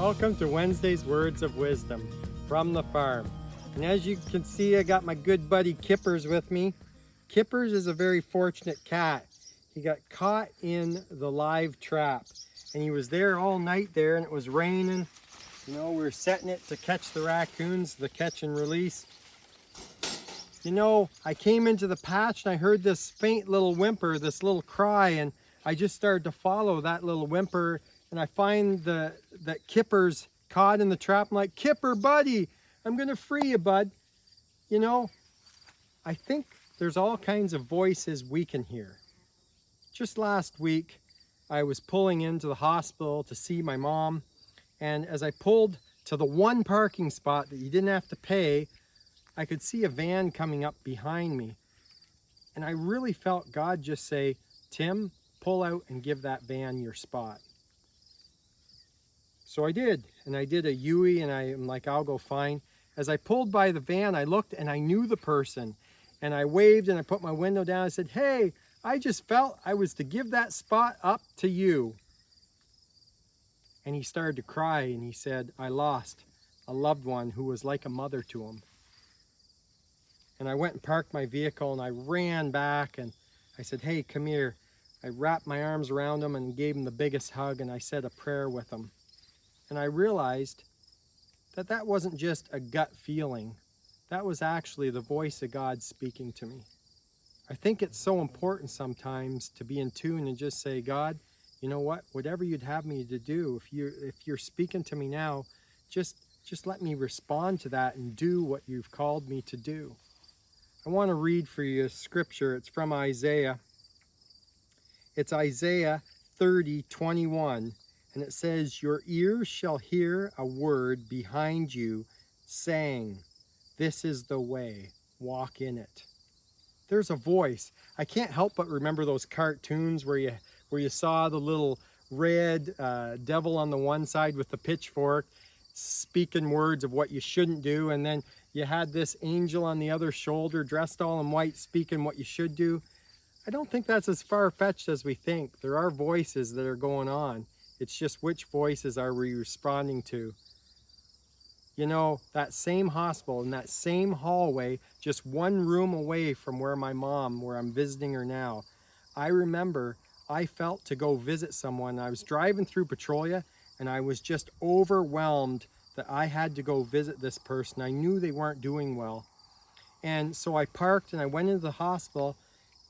Welcome to Wednesday's Words of Wisdom from the farm. And as you can see, I got my good buddy Kippers with me. Kippers is a very fortunate cat. He got caught in the live trap and he was there all night there, and it was raining. You know, we were setting it to catch the raccoons, the catch and release. You know, I came into the patch and I heard this faint little whimper, this little cry, and I just started to follow that little whimper, and I find that Kipper's caught in the trap. I'm like, Kipper, buddy, I'm gonna free you, bud. You know, I think there's all kinds of voices we can hear. Just last week, I was pulling into the hospital to see my mom, and as I pulled to the one parking spot that you didn't have to pay, I could see a van coming up behind me. And I really felt God just say, Tim, pull out and give that van your spot. So I did, and I did a U-ey, and I'm like, I'll go fine. As I pulled by the van, I looked and I knew the person, and I waved and I put my window down. I said, hey, I just felt I was to give that spot up to you. And he started to cry, and he said, I lost a loved one who was like a mother to him. And I went and parked my vehicle, and I ran back and I said, hey, come here. I wrapped my arms around him and gave him the biggest hug, and I said a prayer with him. And I realized that that wasn't just a gut feeling. That was actually the voice of God speaking to me. I think it's so important sometimes to be in tune and just say, God, you know what? Whatever you'd have me to do, if you're speaking to me now, just let me respond to that and do what you've called me to do. I want to read for you a scripture. It's from Isaiah. It's Isaiah 30:21, and it says, your ears shall hear a word behind you saying, this is the way, walk in it. There's a voice. I can't help but remember those cartoons where you saw the little red devil on the one side with the pitchfork speaking words of what you shouldn't do, and then you had this angel on the other shoulder dressed all in white speaking what you should do. I don't think that's as far-fetched as we think. There are voices that are going on. It's just which voices are we responding to? You know, that same hospital, in that same hallway, just one room away from where I'm visiting her now, I remember I felt to go visit someone. I was driving through Petrolia, and I was just overwhelmed that I had to go visit this person. I knew they weren't doing well. And so I parked and I went into the hospital,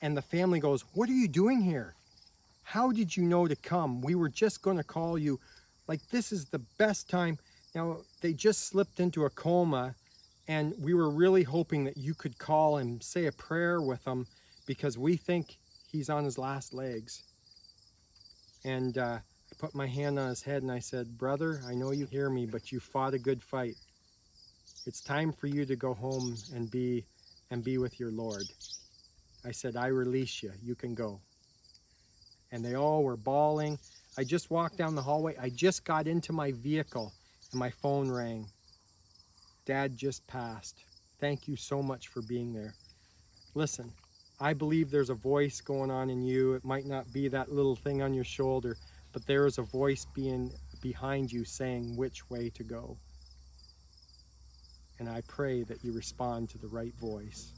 and the family goes, what are you doing here? How did you know to come? We were just going to call you. Like, this is the best time. Now, they just slipped into a coma, and we were really hoping that you could call and say a prayer with him because we think he's on his last legs. And I put my hand on his head and I said, brother, I know you hear me, but you fought a good fight. It's time for you to go home and be with your Lord. I said, I release you. You can go. And they all were bawling. I just walked down the hallway. I just got into my vehicle and my phone rang. Dad just passed. Thank you so much for being there. Listen, I believe there's a voice going on in you. It might not be that little thing on your shoulder, but there is a voice being behind you saying which way to go. And I pray that you respond to the right voice.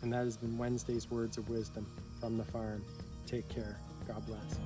And that has been Wednesday's Words of Wisdom from the farm. Take care. God bless.